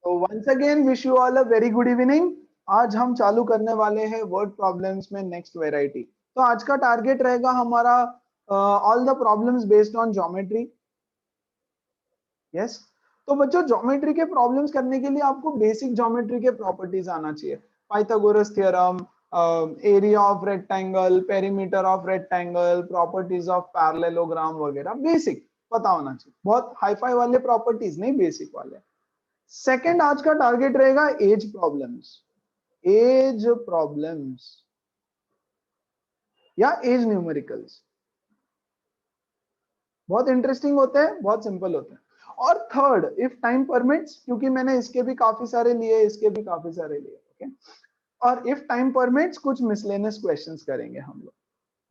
तो once again wish you all a very good evening. आज हम चालू करने वाले हैं वर्ड प्रॉब्लम्स में नेक्स्ट वेराइटी। तो आज का टारगेट रहेगा हमारा all the problems based on geometry. Yes, तो बच्चों ज्योमेट्री के प्रॉब्लम्स करने के लिए आपको बेसिक ज्योमेट्री के प्रॉपर्टीज आना चाहिए। Pythagoras theorem, area of rectangle, perimeter of rectangle, properties of parallelogram वगैरह बेसिक पता होना चाहिए। बहुत हाईफाई वाले प्रॉपर्टीज नहीं, बेसिक वाले। सेकंड आज का टारगेट रहेगा एज प्रॉब्लम्स। एज प्रॉब्लम्स या एज न्यूमेरिकल्स बहुत इंटरेस्टिंग होते हैं, बहुत सिंपल होते हैं। और थर्ड, इफ टाइम परमिट्स, क्योंकि मैंने इसके भी काफी सारे लिए, इसके भी काफी सारे लिए, ओके। और इफ टाइम परमिट्स कुछ मिसलेनियस क्वेश्चंस करेंगे हम लोग,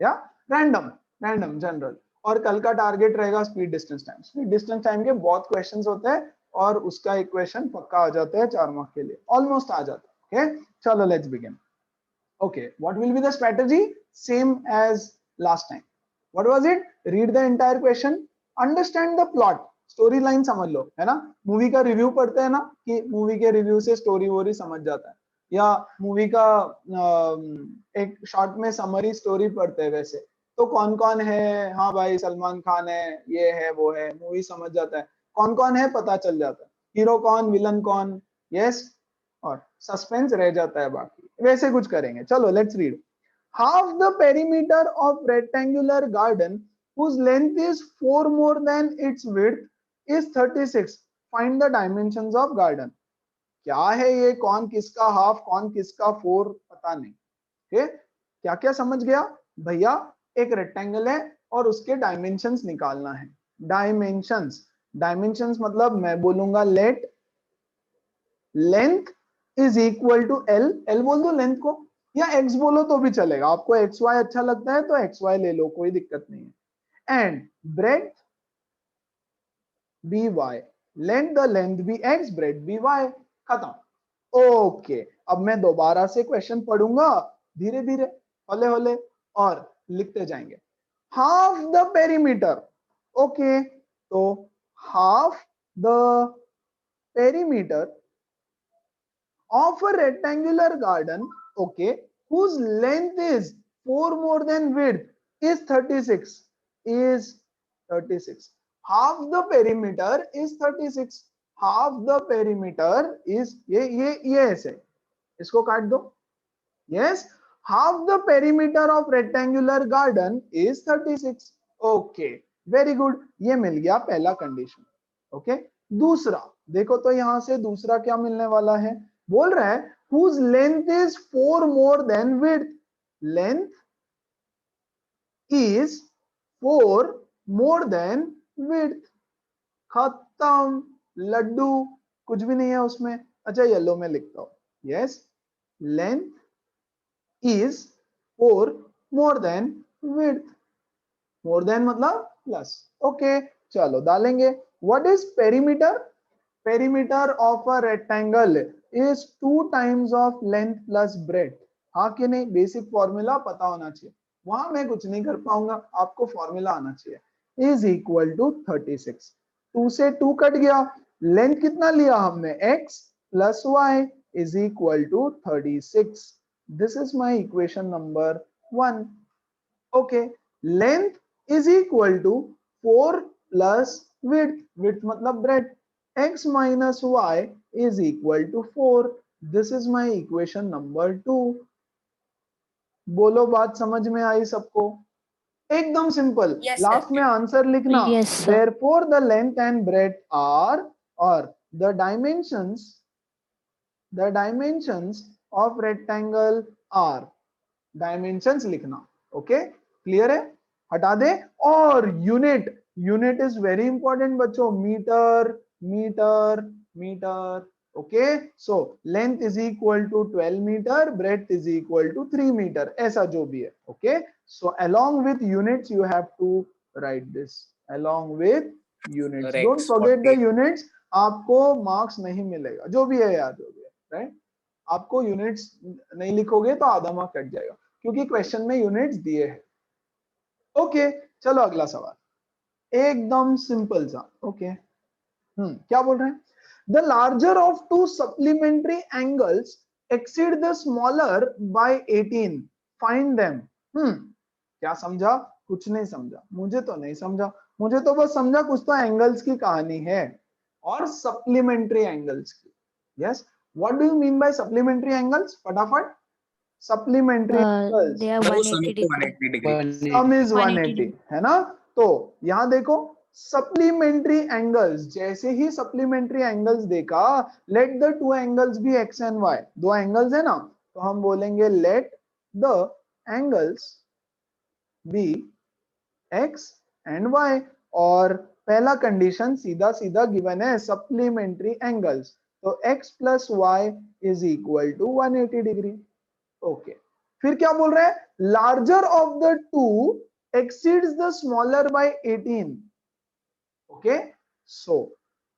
या रैंडम जनरल। और कल का टारगेट रहेगा speed distance time. Speed distance time के बहुत क्वेश्चंस होते हैं और उसका एक क्वेश्चन पक्का आ जाता है 4 मार्क के लिए, ऑलमोस्ट आ जाता है। ओके, चलो let's begin. Okay, what will be the strategy? Same as last time. What was it? Read the entire question, understand the plot, story line समझ लो, है ना। मूवी का रिव्यू पढ़ते हैं ना, कि मूवी के रिव्यू से स्टोरी वोरी समझ जाता है, या मूवी का एक शॉर्ट में समरी स्टोरी पढ़ते हैं वैसे। तो कौन कौन है, हाँ भाई सलमान खान है, ये है वो है, मूवी समझ जाता है। कौन कौन है पता चल जाता है, हीरो कौन, विलन कौन, यस। और सस्पेंस रह जाता है बाकी। वैसे कुछ करेंगे, चलो let's read. Half the perimeter of rectangular garden whose length is 4 more than its width is 36. Find the dimensions of garden. क्या है ये, कौन किसका हाफ, कौन किसका 4, पता नहीं। ओके, क्या क्या समझ गया भैया? एक रेक्टेंगल है और उसके डायमेंशंस निकालना है। डायमेंशंस मतलब मैं बोलूंगा let length is equal to L. L बोल दो लेंथ को, या एक्स बोलो तो भी चलेगा। आपको एक्स वाई अच्छा लगता है तो एक्स वाई ले लो, कोई दिक्कत नहीं है। And breadth be Y, length the length be X, breadth be Y, खत्म। ओके, अब मैं दोबारा से क्वेश्चन पढ़ूंगा धीरे धीरे, होले होले, और लिखते जाएंगे। हाफ द पेरीमीटर, ओके, तो half the perimeter of a rectangular garden, okay, whose length is 4 more than width is 36, is 36. Half the perimeter is 36. Half the perimeter is ये ऐसे, इसको काट दो। Yes, half the perimeter of rectangular garden is 36. Okay, very good, ये मिल गया पहला condition. Okay, दूसरा देखो तो यहां से दूसरा क्या मिलने वाला है, बोल रहा है whose length is 4 more than width. Length is 4 more than width. खत्म, लड्डू, कुछ भी नहीं है उसमें। अच्छा येलो में लिखता हूं, yes, length is 4 more than width. More than मतलब प्लस। ओके, चलो डालेंगे। What is perimeter? Perimeter of a rectangle is 2 times of length plus breadth. हाँ कि नहीं? बेसिक फॉर्मूला पता होना चाहिए, वहां मैं कुछ नहीं कर पाऊंगा, आपको फॉर्मूला आना चाहिए। Is equal to 36। 2 से 2 कट गया, लेंथ कितना लिया हमने, x plus Y is equal to 36। This is my equation number 1. Okay, length is equal to 4 plus width. Width मतलब breadth. X minus y is equal to 4. This is my equation number 2. बोलो बात समझ में आई सबको? एकदम simple. Last में answer लिखना। Therefore the length and breadth are, or the dimensions of rectangle are, dimensions लिखना। ओके, क्लियर है? हटा दे। और unit, unit is very important बच्चों, metre metre metre. Okay, so length is equal to 12 metre, breadth is equal to 3 metre, ऐसा जो भी है। Okay, so along with units you have to write this, along with units, don't forget the units. आपको marks नहीं मिलेगा, जो भी है यार, जो भी है, राइट। आपको यूनिट्स नहीं लिखोगे तो आधा मार्क कट जाएगा, क्योंकि क्वेश्चन में यूनिट्स दिए हैं। ओके, चलो अगला सवाल, एकदम सिंपल सा। ओके, क्या बोल रहे हैं? The larger of to supplementary angles exceed the smaller by 18, find them. क्या समझा? कुछ नहीं समझा, मुझे तो नहीं समझा, मुझे तो बस समझा कुछ तो एंगल्स की कहानी है और सप्लीमेंट्री एंगल्स की। Yes, what do you mean by supplementary angles? फटाफट, सप्लीमेंट्री एंगल्स, They are वो 180 सम degree. 180 डिग्री। सम इज 180 180, है ना? तो यहां देखो सप्लीमेंट्री एंगल्स, जैसे ही सप्लीमेंट्री एंगल्स देखा, let the two angles be X and Y, दो एंगल्स है ना, तो हम बोलेंगे let the angles be X and Y. और पहला कंडीशन सीधा सीधा गिवन है, सप्लीमेंट्री एंगल्स, तो x plus Y is equal to 180 degree. Okay, फिर क्या बोल रहे हैं? Larger of the two exceeds the smaller by 18। Okay, so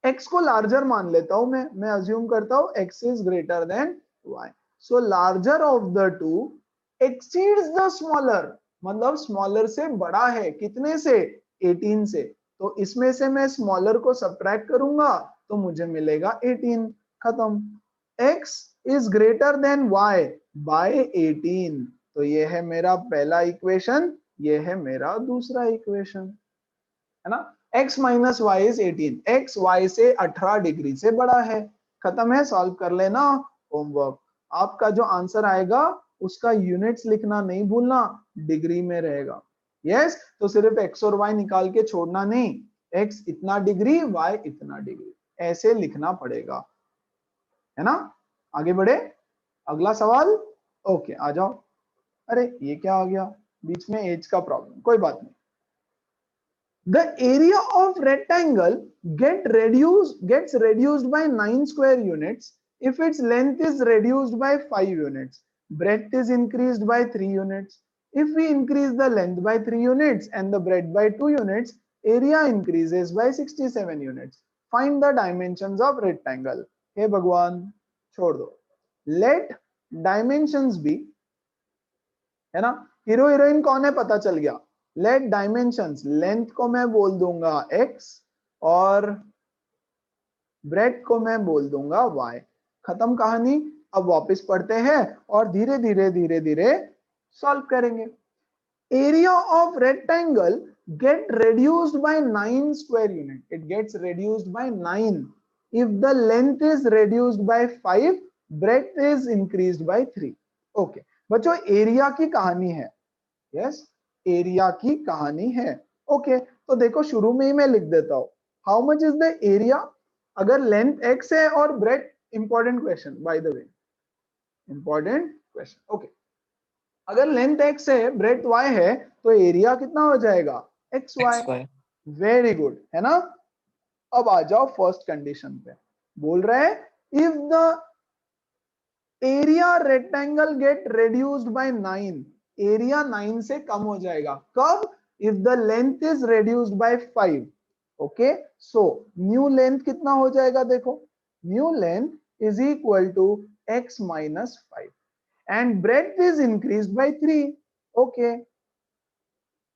x को लार्जर मान लेता हूं मैं अज्यूम करता हूं x is greater than y, so larger of the two exceeds the smaller, मतलब स्मॉलर से बड़ा है, कितने से? 18 से। तो इसमें से मैं स्मॉलर को सब्ट्रैक्ट करूंगा तो मुझे मिलेगा 18, खत्म। x is greater than y by 18, तो ये है मेरा पहला इक्वेशन, ये है मेरा दूसरा इक्वेशन, है ना? x minus Y is 18, x y से 18 डिग्री से बड़ा है, खत्म है, सॉल्व कर लेना। होमवर्क, आपका जो आंसर आएगा उसका यूनिट्स लिखना नहीं भूलना, डिग्री में रहेगा। यस, तो सिर्फ x और y निकाल के छोड़ना नहीं, x इतना डिग्री, y इतना डिग्री, ऐसे लिखना पड़ेगा, है ना? आगे बढ़े, अगला सवाल। ओके, आ जाओ। अरे ये क्या आ गया बीच में, एज का प्रॉब्लम, कोई बात नहीं। The area of rectangle gets reduced by 9 square units if its length is reduced by 5 units. Breadth is increased by 3 units. If we increase the length by 3 units and the breadth by 2 units, area increases by 67 units. Find the dimensions of rectangle. हे भगवान, छोड़ दो, let dimensions be, है ना? Hero heroine कौन है पता चल गया। लेट डायमेंशंस, लेंथ को मैं बोल दूंगा x और ब्रेथ को मैं बोल दूंगा y, खत्म कहानी। अब वापस पढ़ते हैं और धीरे धीरे धीरे धीरे सॉल्व करेंगे। Area of rectangle get reduced by 9 square unit, it gets reduced by 9 if the length is reduced by 5, breadth is increased by 3। Okay बच्चों, एरिया की कहानी है, यस, एरिया की कहानी है। ओके, तो देखो शुरू में ही मैं लिख देता हूं, how much is the area, अगर लेंथ x है और breadth, important question by the way, important question. Okay, अगर लेंथ x है ब्रेथ y है तो एरिया कितना हो जाएगा? xy। वेरी गुड, है ना? अब आ जाओ फर्स्ट कंडीशन पे, बोल रहे हैं if the area rectangle get reduced by 9, area 9 से कम हो जाएगा, कब? If the length is reduced by 5। Okay, so new length कितना हो जाएगा? देखो, new length is equal to x minus 5 and breadth is increased by 3। Okay,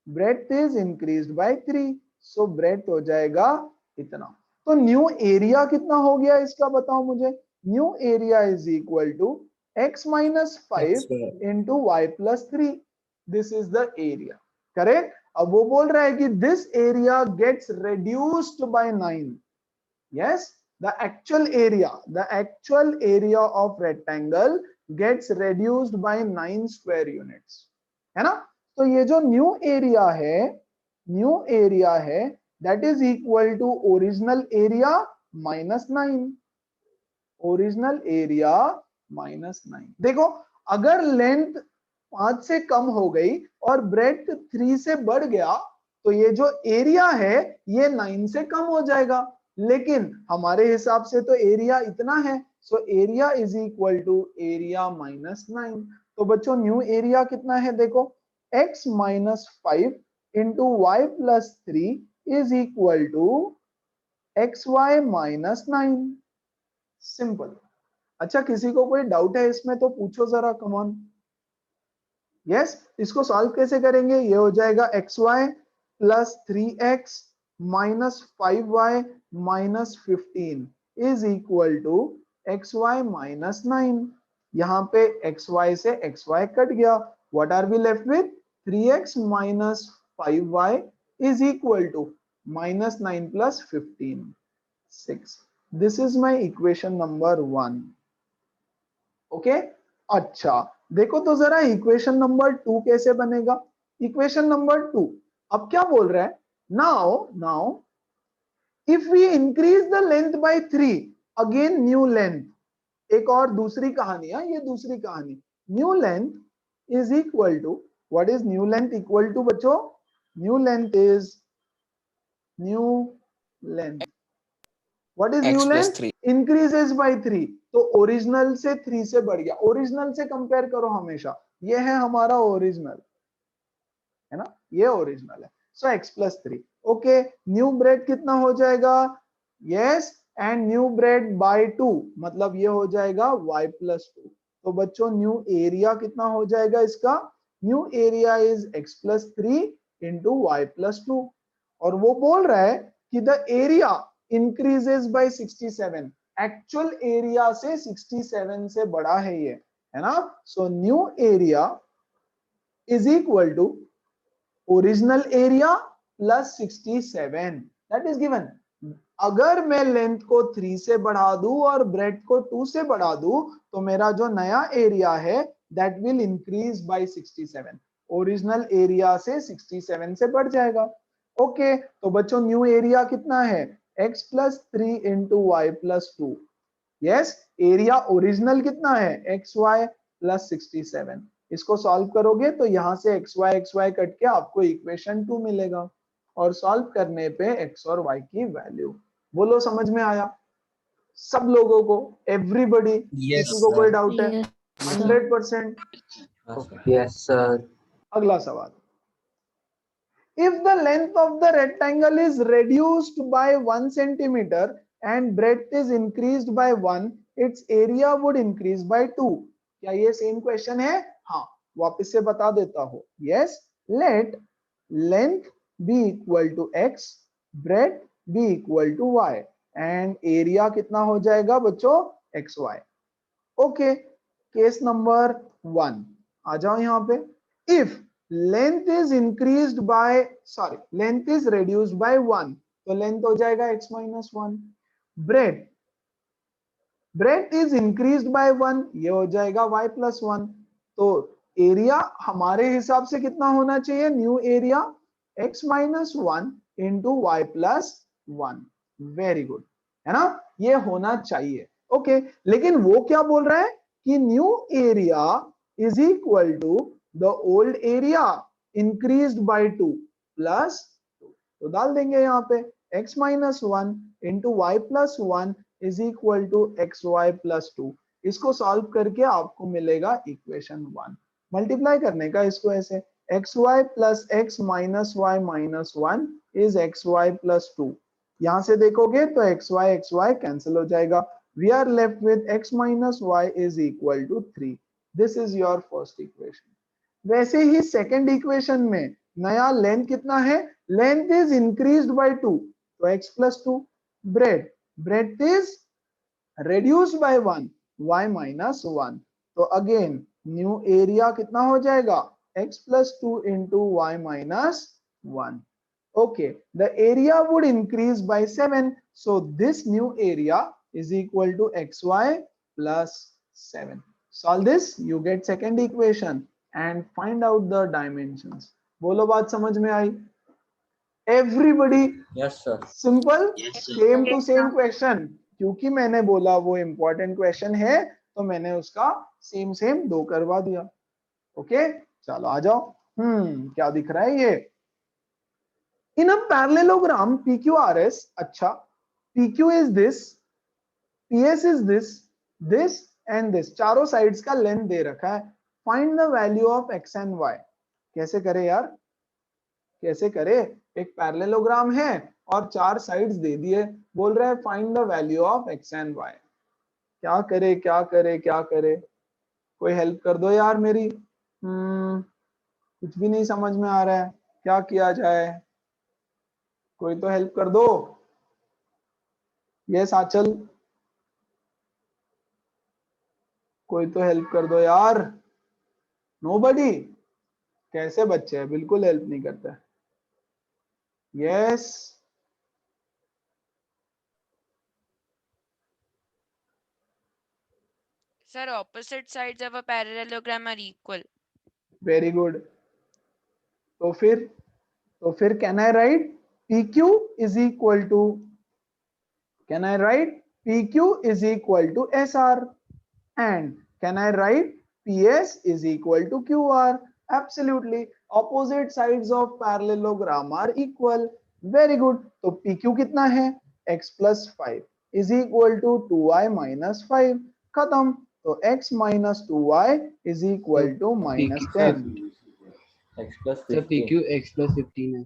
breadth is increased by 3, so breadth हो जाएगा इतना। तो न्यू एरिया कितना हो गया इसका, बताओ मुझे। New area is equal to x minus 5 into Y plus 3, this is the area, correct? अब वो बोल रहा है कि this area gets reduced by 9। Yes, the actual area of rectangle gets reduced by 9 square units, है ना? तो ये जो न्यू एरिया है that is equal to original area minus 9, original area minus 9। देखो, अगर लेंथ 5 से कम हो गई और ब्रेथ 3 से बढ़ गया तो ये जो एरिया है ये 9 से कम हो जाएगा, लेकिन हमारे हिसाब से तो एरिया इतना है, so area is equal to area minus 9। तो बच्चों न्यू एरिया कितना है? देखो, x minus 5 into Y plus 3 is equal to X Y minus 9। Simple. अच्छा, किसी को कोई डाउट है इसमें तो पूछो जरा, कम ऑन। यस, इसको सॉल्व कैसे करेंगे? ये हो जाएगा X Y plus 3x minus 5y minus 15, is equal to xy minus 9। यहाँ पे xy से xy कट गया, what are we left with 3x minus 5y is equal to minus 9 plus 15 6। This is my equation number 1। Okay, अच्छा देखो तो जरा equation number 2 कैसे बनेगा। इक्वेशन नंबर 2 अब क्या बोल रहा है, now if we increase the length by 3, again new length, एक और दूसरी कहानी है ये, दूसरी कहानी, new length is equal to, what is new length equal to बच्चों, new length is new length, what is new x length plus 3 increases by 3, तो ओरिजिनल से 3 से बढ़ गया, ओरिजिनल से कंपेयर करो हमेशा, ये है हमारा ओरिजिनल, है ना, ये ओरिजिनल है, so x plus 3। Okay, new breadth कितना हो जाएगा, yes, and new breadth by 2 मतलब ये हो जाएगा y प्लस 2। तो बच्चों न्यू एरिया कितना हो जाएगा इसका, new area is x plus 3 into Y plus 2, और वो बोल रहा है कि the area increases by 67, actual area से 67 से बड़ा है ये, है ना, so new area is equal to original area plus 67, that is given. अगर मैं लेंथ को 3 से बढ़ा दूं और ब्रेड को 2 से बढ़ा दूं तो मेरा जो नया एरिया है that will increase by 67, original area से 67 से बढ़ जाएगा। ओके, तो बच्चों न्यू एरिया कितना है, x plus 3 into Y plus 2, yes, area original कितना है एक्स वाई प्लस 67, इसको सॉल्व करोगे तो यहां से एक्स वाई कट के आपको इक्वेशन 2 मिलेगा, और सॉल्व करने पे x और y की वैल्यू, बोलो समझ में आया सब लोगों को, एवरीबॉडी, yes किसी को sir कोई डाउट है, Yes, sir. 100%। Okay, Yes, sir. अगला सवाल, if the length of the rectangle is reduced by 1 centimeter and breadth is increased by 1, its area would increase by 2। क्या ये सेम क्वेश्चन है, हाँ, वापस से बता देता हूं, yes, let length be equal to x, breadth be equal to y, and area कितना हो जाएगा बच्चों xy। ओके, केस नंबर 1 आ जाओ यहां पे, if length is increased by, sorry, length is reduced by 1, तो लेंथ हो जाएगा x minus 1, breadth breadth is increased by 1, ये हो जाएगा y प्लस 1, तो एरिया हमारे हिसाब से कितना होना चाहिए, new area x minus 1 into Y plus 1, very good, है ना, ये होना चाहिए। ओके, लेकिन वो क्या बोल रहा है कि new area is equal to the old area increased by 2 plus 2, तो डाल देंगे यहाँ पे x minus 1 into Y plus 1 is equal to X Y plus 2, इसको सॉल्व करके आपको मिलेगा इक्वेशन 1, मल्टीप्लाई करने का इसको ऐसे, X Y plus X minus Y is X Y plus 2, यहां से देखोगे तो एक्स वाई कैंसिल हो जाएगा, we are left with X minus Y is equal to 3, this is your first equation. वैसे ही सेकेंड इक्वेशन में नया लेंथ कितना है, लेंथ इज इंक्रीज्ड बाय 2, तो x plus 2, bread is reduced by 1, y minus 1, तो अगेन न्यू एरिया कितना हो जाएगा x plus 2 into y minus 1। okay, the area would increase by 7, so this new area is equal to xy plus 7। solve this, you get second equation and find out the dimensions। बोलो बात समझ में आई everybody, Yes, sir. Simple, same to same question, क्योंकि मैंने बोला वो important question है तो मैंने उसका सेम सेम 2 करवा दिया। ओके, चलो आ जाओ, क्या दिख रहा है ये, इन अ पैरेललोग्राम PQRS, अच्छा PQ is this, PS is this and this, चारों साइड्स का लेंथ दे रखा है, find the value of x and y। कैसे करे यार, कैसे करे, एक पैरेललोग्राम है और 4 साइड्स दे दिए, बोल रहा है find the value of x and y, क्या करे क्या करे क्या करे, कोई हेल्प कर दो यार मेरी, कुछ भी नहीं समझ में आ रहा है, क्या किया जाए, कोई तो हेल्प कर दो। यस आंचल, कोई तो हेल्प कर दो यार, नोबडी। कैसे बच्चे हैं, बिल्कुल हेल्प नहीं करते। Yes, Sir, opposite sides of a parallelogram are equal. Very good. तो फिर can I write PQ is equal to, can I write PQ is equal to SR, and can I write PS is equal to QR? Absolutely. Opposite sides of parallelogram are equal. Very good. तो PQ कितना है? X plus 5 is equal to 2y minus 5. खत्म। तो X minus 2y is equal to minus 10. x plus sir 15 PQ x plus 15 है।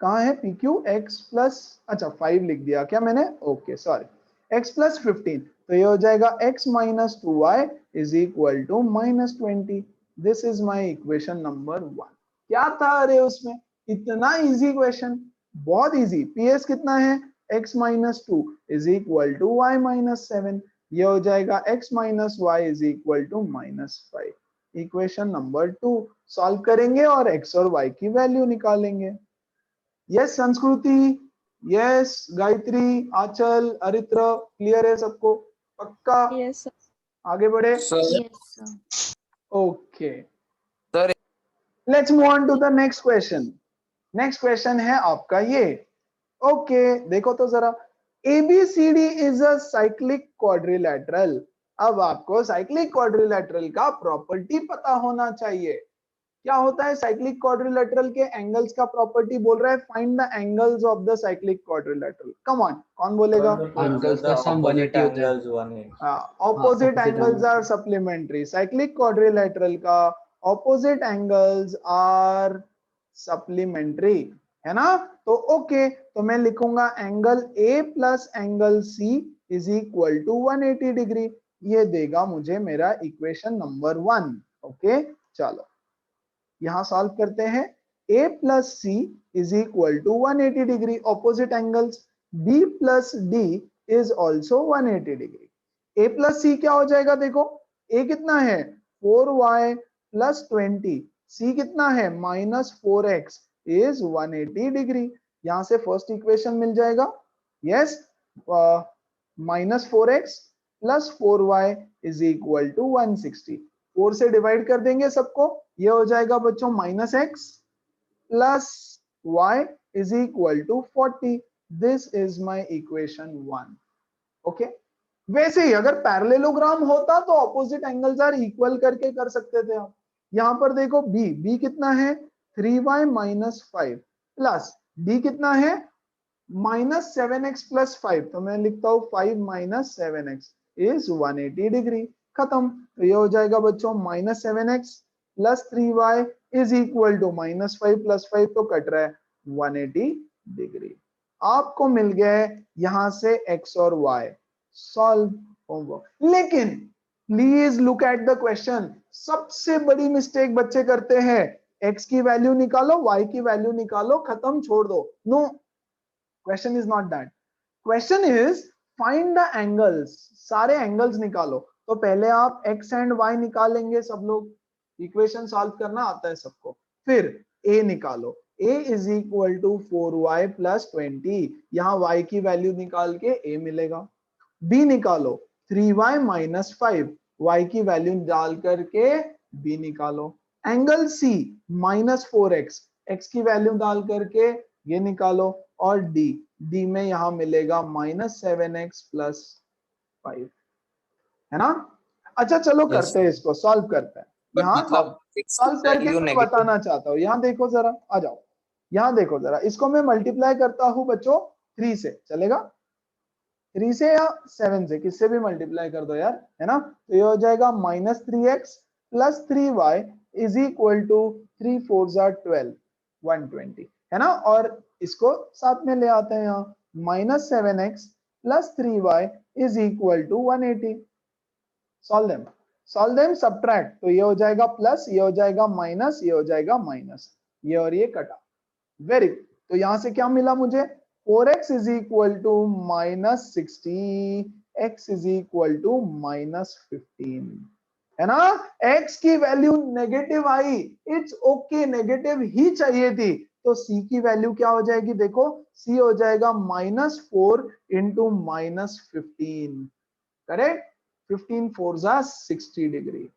कहाँ है PQ? X plus, अच्छा 5 लिख दिया क्या मैंने? Okay sorry, x plus 15। तो ये हो जाएगा x minus 2y is equal to minus 20. This is my equation number 1। क्या था अरे उसमें, इतना इजी क्वेश्चन, बहुत इजी। PS कितना है? x minus 2 is equal to y minus 7। ये हो जाएगा x minus y is equal to minus 5। Equation number 2 solve करेंगे और x और y की वैल्यू निकालेंगे। Yes Sanskriti, yes Gayatri, Anchal, Aritra, clear है सबको? पक्का? Yes, sir. आगे बढ़े। Yes, sir. Okay, sir let's move on to the next question. Next question है आपका ये। ओके देखो तो जरा, ABCD is a cyclic quadrilateral. अब आपको साइक्लिक क्वाड्रिलैटरल का प्रॉपर्टी पता होना चाहिए। क्या होता है साइक्लिक क्वाड्रिलेटरल के एंगल्स का प्रॉपर्टी? बोल रहा है find the angles of the cyclic quadrilateral. Come on, कौन बोलेगा? Angles का sum 180 होता है। Opposite opposite angles angles। Are supplementary. Cyclic quadrilateral का ऑपोजिट एंगल्स आर सप्लीमेंट्री, है ना? तो ओके, तो मैं लिखूंगा angle A plus angle C is equal to 180 degree. ये देगा मुझे मेरा इक्वेशन नंबर 1। ओके चलो यहां सॉल्व करते हैं। A plus C is equal to 180 degree, opposite angles. B plus D is also 180 degree. A plus C क्या हो जाएगा? देखो A कितना है? 4y प्लस 20, C कितना है? Minus 4x is 180 degree. यहां से फर्स्ट इक्वेशन मिल जाएगा। Yes, minus 4x plus 4y is equal to 160। 4 से डिवाइड कर देंगे सबको, ये हो जाएगा बच्चों minus X plus Y is equal to 40। This is my equation 1। Okay, वैसे ही अगर पैरेललोग्राम होता तो ऑपोजिट एंगल्स आर इक्वल करके कर सकते थे आप। यहां पर देखो बी कितना है? 3y माइनस 5 प्लस डी कितना है? Minus 7x plus 5। तो मैं लिखता हूं 5 माइनस 7x इज 180 डिग्री। खत्म। तो ये हो जाएगा बच्चों minus 7x plus 3y is equal to minus 5 plus 5 तो कट रहा है 180 डिग्री। आपको मिल गए यहां से x और y। Solve homework. लेकिन please look at the question. सबसे बड़ी मिस्टेक बच्चे करते हैं, x की वैल्यू निकालो, y की वैल्यू निकालो, खत्म, छोड़ दो। No, question is not that. Question is find the angles. सारे एंगल्स निकालो। तो पहले आप x एंड y निकालेंगे सब लोग, इक्वेशन सॉल्व करना आता है सबको। फिर a निकालो, a is equal to 4y plus 20, यहां y की वैल्यू निकाल के a मिलेगा। b निकालो 3y माइनस 5, y की वैल्यू डाल करके b निकालो। Angle c minus 4x, x की वैल्यू डाल करके ये निकालो। और d में यहां मिलेगा माइनस 7x प्लस 5, है ना? अच्छा चलो करते हैं इसको, सॉल्व करते हैं। यहाँ सॉल्व करके मैं बताना चाहता हूँ। यहाँ देखो जरा, आ जाओ, यहाँ देखो जरा, इसको मैं मल्टीप्लाई करता हूँ बच्चों 3 से, चलेगा? 3 से या 7 से, किससे भी मल्टीप्लाई कर दो यार, है ना? तो ये हो जाएगा minus 3x plus 3y is equal to 3 4 12, 120, है ना? और इसको साथ में ले आते हैं यहाँ, minus 7x plus 3y is equal to 180। Solve them, subtract. तो ये हो जाएगा प्लस, ये हो जाएगा माइनस, ये हो जाएगा माइनस, ये और ये कटा। Very good. तो यहां से क्या मिला मुझे? 4x is equal to minus 60, x is equal to minus 15। है ना, x की वैल्यू नेगेटिव आई, इट्स ओके, नेगेटिव ही चाहिए थी, तो c की वैल्यू क्या हो जाएगी, देखो c हो जाएगा -4 इंटू -15, करेक्ट, 15 4 जा 60 डिग्री,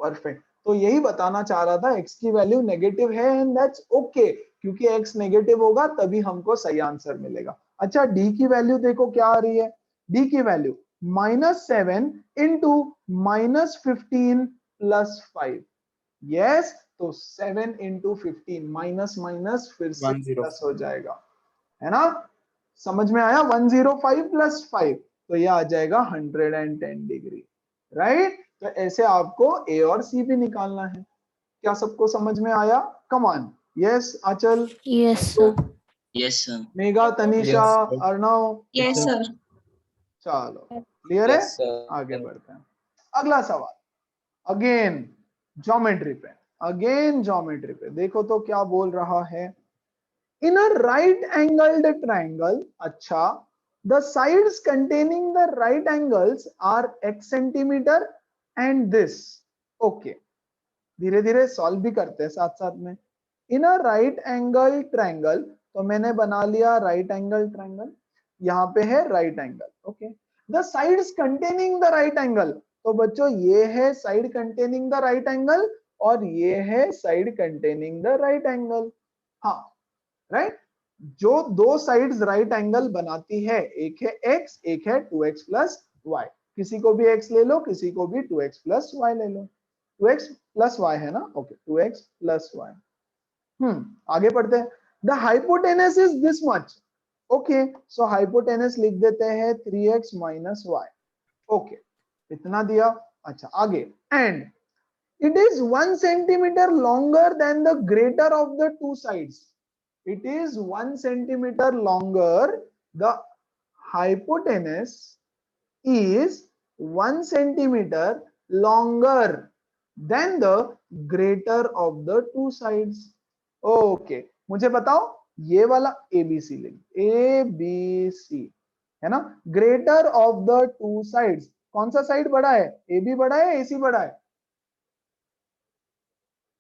परफेक्ट। तो यही बताना चाह रहा था, x की वैल्यू नेगेटिव है एंड दैट्स ओके, क्योंकि x नेगेटिव होगा तभी हमको सही आंसर मिलेगा। अच्छा, d की वैल्यू देखो क्या आ रही है, d की वैल्यू -7 इंटू -15 प्लस 5, यस, तो 7 इंटू 15, माइनस माइनस फिर से 105 प्लस हो जाएगा, है ना, समझ में आया, 105 प्लस 5, तो ये आ जाएगा 110 डिग्री, राइट। तो ऐसे आपको ए और सी भी निकालना है। क्या सबको समझ में आया? Come on, yes Aanchal, Yes, तो sir. Yes, sir. Megha, Tanisha, Yes, sir. Arnav, Yes, sir. चलो क्लियर है, Yes, sir. आगे बढ़ते हैं। अगला सवाल, अगेन ज्योमेट्री पे, अगेन ज्योमेट्री पे, देखो तो क्या बोल रहा है, in a right angled triangle, अच्छा, the sides containing the right angles are x centimetre and this, okay, धीरे धीरे सॉल्व भी करते हैं साथ साथ में। इन अ राइट एंगल ट्रायंगल, तो मैंने बना लिया राइट एंगल ट्रायंगल, यहाँ पे है right angle, okay, the sides containing the right angle, तो बच्चों ये है side containing the right angle और ये है side containing the right angle, हाँ, राइट, जो दो साइड्स राइट एंगल बनाती है, एक है x, एक है 2x प्लस वाई, किसी को भी x ले लो, किसी को भी 2x प्लस वाई ले लो, 2x प्लस वाई है ना, ओके, 2x प्लस वाई, आगे पढ़ते हैं। The hypotenuse is this much, okay, so hypotenuse लिख देते हैं 3x माइनस वाई, ओके, इतना दिया, अच्छा आगे, and it is 1 centimetre longer than the greater of the two sides, it is 1 centimeter longer, the hypotenuse is 1 centimeter longer than the greater of the two sides, okay, मुझे बताओ ये वाला ABC लिख, ABC है ना, greater of the two sides, कौन सा side बड़ा है, AB बड़ा है, AC बड़ा है,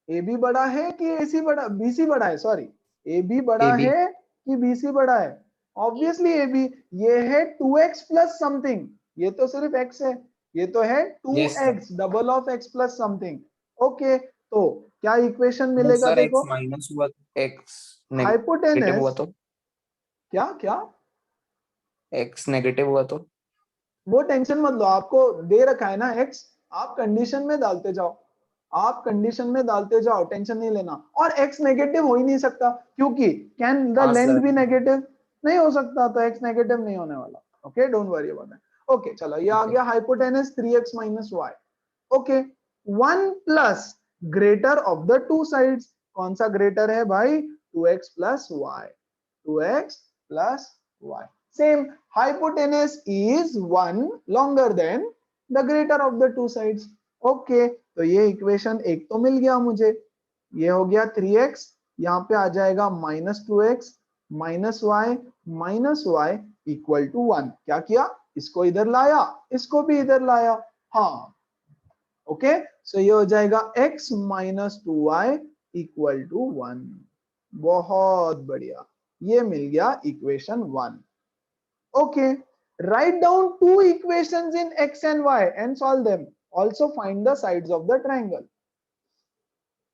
AB बड़ा है कि AC बड़ा, BC बड़ा है, सॉरी, AB बड़ा AB. है कि BC बड़ा है, ऑब्वियसली AB, ये है 2x प्लस समथिंग, ये तो सिर्फ x है, ये तो है 2x, double of x plus something, okay, तो क्या इक्वेशन मिलेगा, सर देखो, x माइनस हुआ, x नेगेटिव हाइपोटेनस, हुआ तो, क्या क्या, x नेगेटिव हुआ तो, वो टेंशन मत लो, आपको दे रखा है ना x, आप कंडीशन में डालते जाओ, आप कंडीशन में डालते जाओ, टेंशन नहीं लेना, और x नेगेटिव हो ही नहीं सकता, क्योंकि कैन द हाँ, लेंथ सर। भी नेगेटिव नहीं हो सकता, तो x नेगेटिव नहीं होने वाला, okay, don't worry about that, okay, चलो ये आ गया hypotenuse 3x minus y, okay, 1 plus greater of the two sides, कौन सा ग्रेटर है भाई, 2x plus y, 2x plus y, same, hypotenuse is 1 longer than the greater of the two sides, okay, तो ये इक्वेशन एक तो मिल गया मुझे, ये हो गया 3x, यहाँ पे आ जाएगा -2x minus Y equal to 1, क्या किया, इसको इधर लाया, इसको भी इधर लाया, हाँ, ओके, सो ये हो जाएगा x minus 2y equal to 1, बहुत बढ़िया, ये मिल गया equation 1, okay, write down two equations in x and y and solve them, also find the sides of the triangle,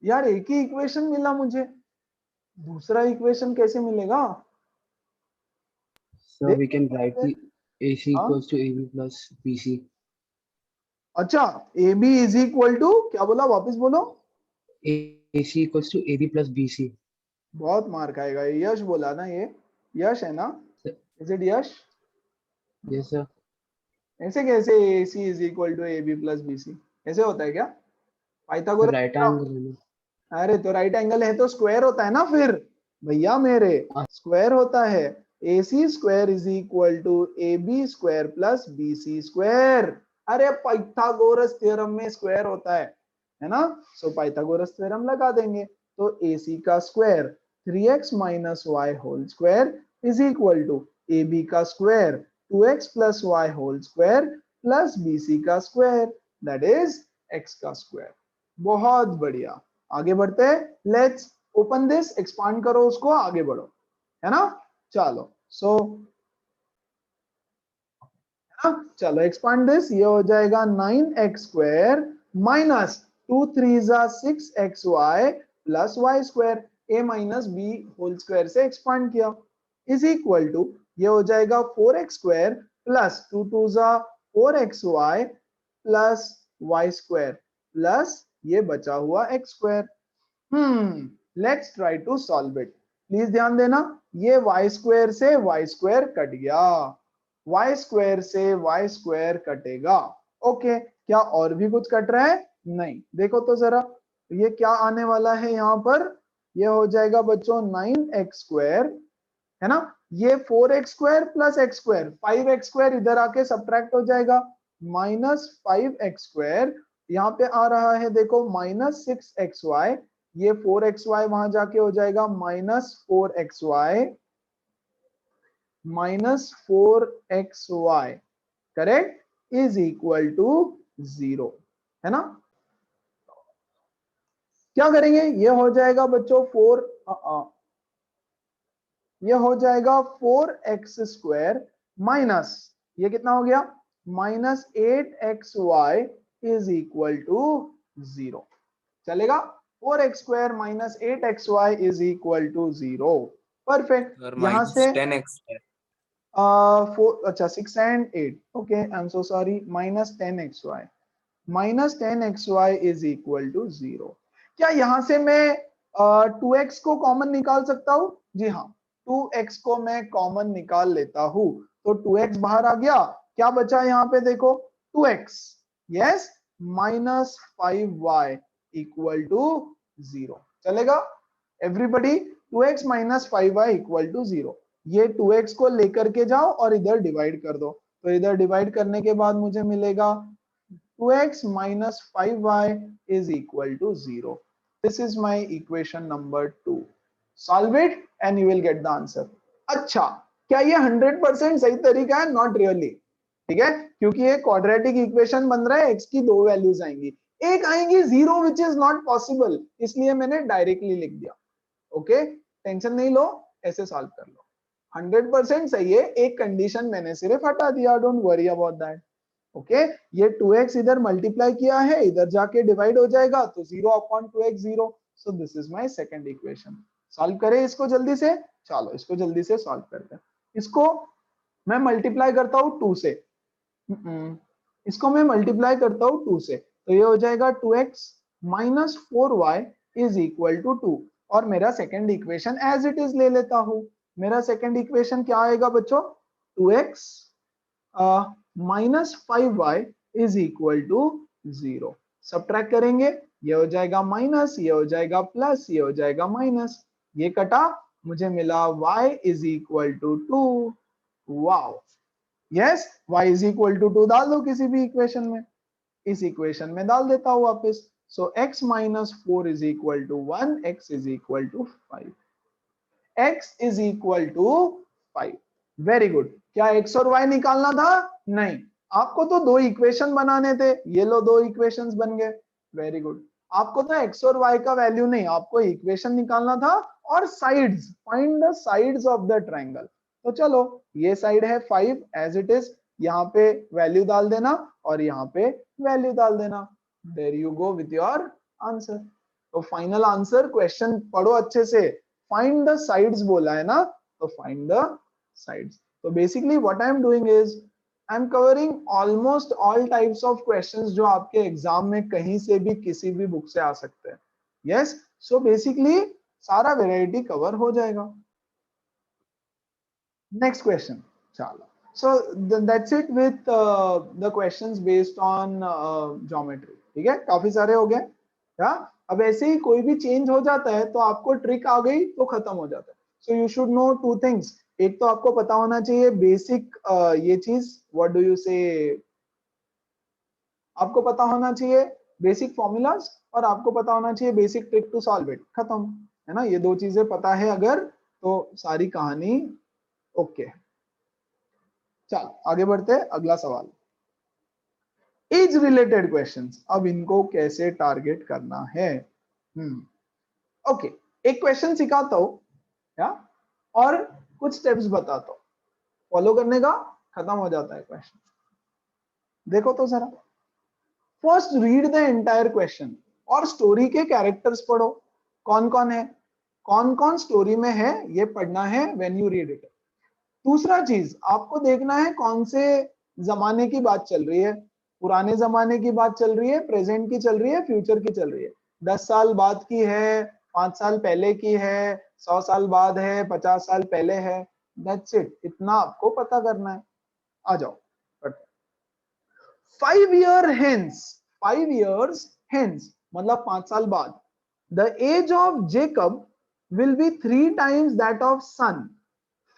यार एक ही इक्वेशन मिला मुझे, दूसरा इक्वेशन कैसे मिलेगा, So we can write the AC हाँ? equals to AB plus BC. अच्छा, AB is equal to, क्या बोला, वापस बोलो, AC equals to AB plus BC. बहुत मार खाएगा, ये यश बोला ना, ये यश है ना, is it Yash, Yes, sir. ऐसे कैसे AC is equal to AB plus BC, ऐसे होता है क्या, पाइथागोरस, Right angle है ना. अरे तो राइट एंगल है तो स्क्वायर होता है ना, फिर भैया मेरे स्क्वायर होता है, AC square is equal to AB square plus BC square, अरे पाइथागोरस थ्योरम में स्क्वायर होता है ना, सो पाइथागोरस थ्योरम लगा देंगे, तो AC का square 3x minus y whole square is equal to AB का square 2x plus y whole square plus BC का स्क्वायर, दैट इज एक्स का स्क्वायर। बहुत बढ़िया, आगे बढ़ते हैं। लेट्स ओपन दिस, एक्सपांड करो उसको, आगे बढ़ो, है ना। चलो सो चलो एक्सपांड दिस, ये हो जाएगा 9x square minus 2 3 6 xy plus y square, a minus b whole square से एक्सपांड किया, इज इक्वल टू ये हो जाएगा 4x square plus 2 2 4xy plus y square plus ये बचा हुआ x square. Let's try to solve it. Please ध्यान देना, ये वाई स्क्वायर से वाई स्क्वायर कट गया, वाई स्क्वायर से वाई स्क्वायर कटेगा। ओके, क्या और भी कुछ कट रहा है? नहीं। देखो तो जरा, ये क्या आने वाला है यहाँ पर, ये हो जाएगा बच्चों 9x स्क्वायर, है ना। ये 4x square plus x square, 5x square इधर आके सब्ट्रैक्ट हो जाएगा, माइनस 5x स्क्वायर, यहाँ पे आ रहा है देखो माइनस 6xy, ये 4xy वहां जाके हो जाएगा minus 4xy, minus 4xy, correct, is equal to 0, है ना। क्या करेंगे, ये हो जाएगा बच्चों ये हो जाएगा 4x स्क्वायर माइनस, ये कितना हो गया, minus 8xy is equal to 0। चलेगा, 4x square minus 8xy is equal to 0। Perfect, यहां से 10x अच्छा 6 and 8, okay I am so sorry, minus 10xy, minus 10xy is equal to 0। क्या यहां से मैं 2x को कॉमन निकाल सकता हूं? जी हाँ, 2x को मैं कॉमन निकाल लेता हूं, तो 2x बाहर आ गया, क्या बचा यहाँ पे देखो 2x, yes, minus 5y equal to 0। चलेगा everybody, 2x minus 5y equal to 0। ये 2x को लेकर के जाओ और इधर डिवाइड कर दो, तो इधर डिवाइड करने के बाद मुझे मिलेगा 2x minus 5y is equal to 0. This is my equation number 2. Solve it and you will get the answer. अच्छा, क्या ये 100% सही तरीका है? Not really. ठीक है, क्योंकि ये क्वाड्रेटिक इक्वेशन बन रहा है, x की दो वैल्यूज आएंगी, एक आएंगी 0 which is not possible, इसलिए मैंने डायरेक्टली लिख दिया। ओके, टेंशन नहीं लो, ऐसे सॉल्व कर लो। 100% सही है, एक कंडीशन मैंने सिर्फ हटा दिया, don't worry about that. Okay, ये 2x इधर मल्टीप्लाई किया है, इधर जाके डिवाइड हो जाएगा, तो 0 upon 2x 0। So this is my second equation. Solve करें इसको जल्दी से, चलो इसको जल्दी से सॉल्व करते हैं। इसको मैं मल्टीप्लाई करता हूं 2 से, इसको मैं मल्टीप्लाई करता हूं 2 से, तो ये हो जाएगा 2x minus 4y is equal to 2, और मेरा second equation as it is ले लेता हूं। मेरा सेकंड इक्वेशन क्या आएगा बच्चों, 2x minus 5y is equal to 0। Subtract करेंगे, ये हो जाएगा माइनस, ये हो जाएगा प्लस, ये हो जाएगा माइनस, ये कटा, मुझे मिला y is equal to 2। Wow, yes, y is equal to 2 डाल दो किसी भी इक्वेशन में, इस इक्वेशन में डाल देता हूं वापस। So x minus 4 is equal to 1, x is equal to 5, x is equal to 5। Very good. क्या x और y निकालना था? नहीं, आपको तो दो इक्वेशन बनाने थे, ये लो दो इक्वेशंस बन गए। वेरी गुड, आपको तो x और y का वैल्यू नहीं, आपको इक्वेशन निकालना था और sides, find the sides of the triangle. तो चलो, ये साइड है 5 एज इट इज, यहाँ पे वैल्यू डाल देना और यहाँ पे वैल्यू डाल देना। There you go with your answer. तो फाइनल आंसर, क्वेश्चन पढ़ो अच्छे से, फाइंड द साइड्स बोला है ना, तो find the sides. So basically what I am doing is I am covering almost all types of questions जो आपके एग्जाम में कहीं से भी किसी भी बुक से आ सकते हैं। Yes, so basically सारा वैरायटी कवर हो जाएगा। Next question, चलो। So that's it with the questions based on geometry. ठीक है, काफी सारे हो गए। क्या अब ऐसे ही कोई भी चेंज हो जाता है तो आपको ट्रिक आ गई तो खत्म हो जाता है। So you should know two things. एक तो आपको पता होना चाहिए बेसिक ये चीज, व्हाट डू यू से, आपको पता होना चाहिए बेसिक फॉर्मूलाज, और आपको पता होना चाहिए basic trick to solve it. खत्म, है ना, ये दो चीजें पता है अगर, तो सारी कहानी ओके। चलो आगे बढ़ते हैं, अगला सवाल। एज रिलेटेड क्वेश्चंस, अब इनको कैसे टारगेट करना है। ओके, एक क्वेश्चन सिखाता हूं या और कुछ स्टेप्स बताता हूं, फॉलो करने का, खत्म हो जाता है क्वेश्चन। देखो तो जरा, first read the entire question और स्टोरी के कैरेक्टर्स पढ़ो, कौन कौन है, कौन कौन स्टोरी में है, ये पढ़ना है व्हेन यू रीड इट। दूसरा चीज आपको देखना है कौन से जमाने की बात चल रही है, पुराने जमाने की बात चल रही है, प्रेजेंट की चल रही है, फ्यूचर की चल रही है, 10 साल बाद की है, 5 साल पहले की है, 100 साल बाद है, 50 साल पहले है। दैट्स इट, इतना आपको पता करना है। आ जाओ, 5 year hence, 5 years hence मतलब 5 साल बाद, the age of Jacob will be 3 times that of son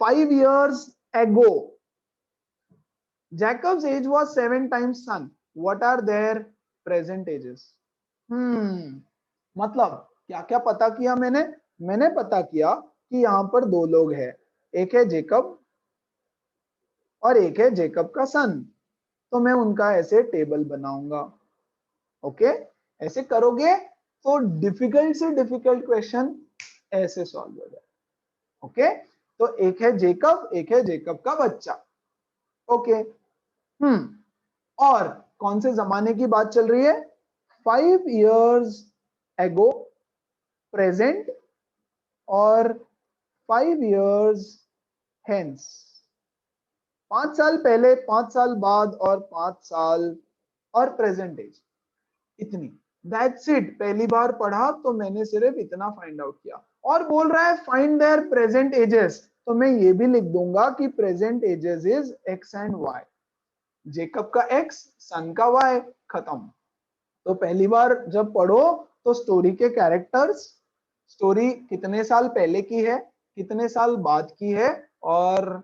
5 years ago. Jacob's age was 7 times son. What are their present ages? मतलब क्या क्या पता किया मैंने पता किया कि यहाँ पर दो लोग हैं, एक है जेकब और एक है जेकब का सन, तो मैं उनका ऐसे टेबल बनाऊंगा। ओके, ऐसे करोगे तो डिफिकल्ट से डिफिकल्ट क्वेश्चन ऐसे सॉल्व हो जाए। ओके, तो एक है जेकब, एक है जेकब का बच्चा। ओके, और कौन से जमाने की बात चल रही है, 5 years ago प्रेजेंट और 5 years hence 5 साल पहले, 5 साल बाद और 5 साल और प्रेजेंट एज, इतनी। दैट्स इट, पहली बार पढ़ा तो मैंने सिर्फ इतना फाइंड आउट किया। और बोल रहा है फाइंड देयर प्रेजेंट एजेस, तो मैं ये भी लिख दूंगा कि present ages is x and y, Jacob का एक्स, सन का वाई, खत्म। तो पहली बार जब पढ़ो तो स्टोरी के कैरेक्टर्स, स्टोरी कितने साल पहले की है, कितने साल बाद की है और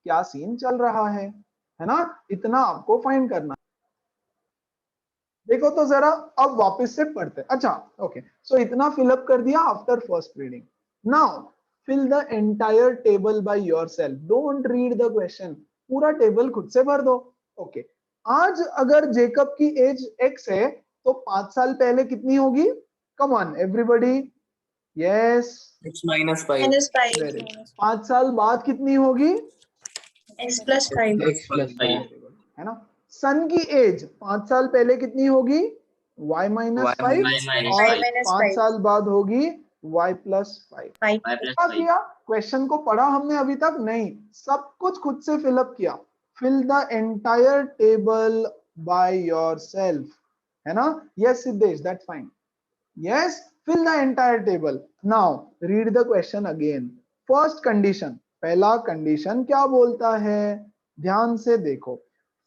क्या सीन चल रहा है ना, इतना आपको फाइंड करना। देखो तो जरा, अब वापस से पढ़ते हैं। अच्छा, ओके, सो इतना फिलअप कर दिया after first reading. Now fill the entire table by yourself, don't read the question, पूरा टेबल खुद से भर दो। ओके, आज अगर जेकब की एज एक्स है तो 5 साल पहले कितनी होगी, come on everybody, yes, x minus 5 very good. 5 साल बाद कितनी होगी, x plus 5 x plus 5 है ना। सन की एज 5 साल पहले कितनी होगी, y minus y 5 minus और 5 5 साल बाद होगी y plus 5। 5 क्या किया, क्वेश्चन को पढ़ा हमने अभी तक नहीं, सब कुछ खुद से फिलअप किया। Fill the entire table by yourself, है ना। Yes Siddhesh, that's fine, yes, fill the entire table. Now read the question again. First condition, पहला कंडीशन क्या बोलता है, ध्यान से देखो।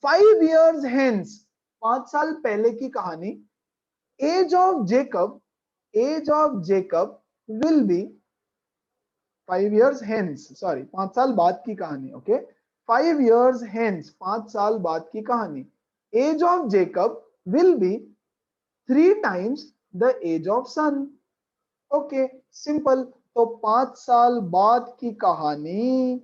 5 years hence 5 साल पहले की कहानी, age of Jacob, age of Jacob will be 5 years hence, sorry 5 साल बाद की कहानी। ओके, 5 years hence 5 साल बाद की कहानी, age of Jacob will be 3 times the age of son। Okay, simple. तो 5 साल बाद की कहानी,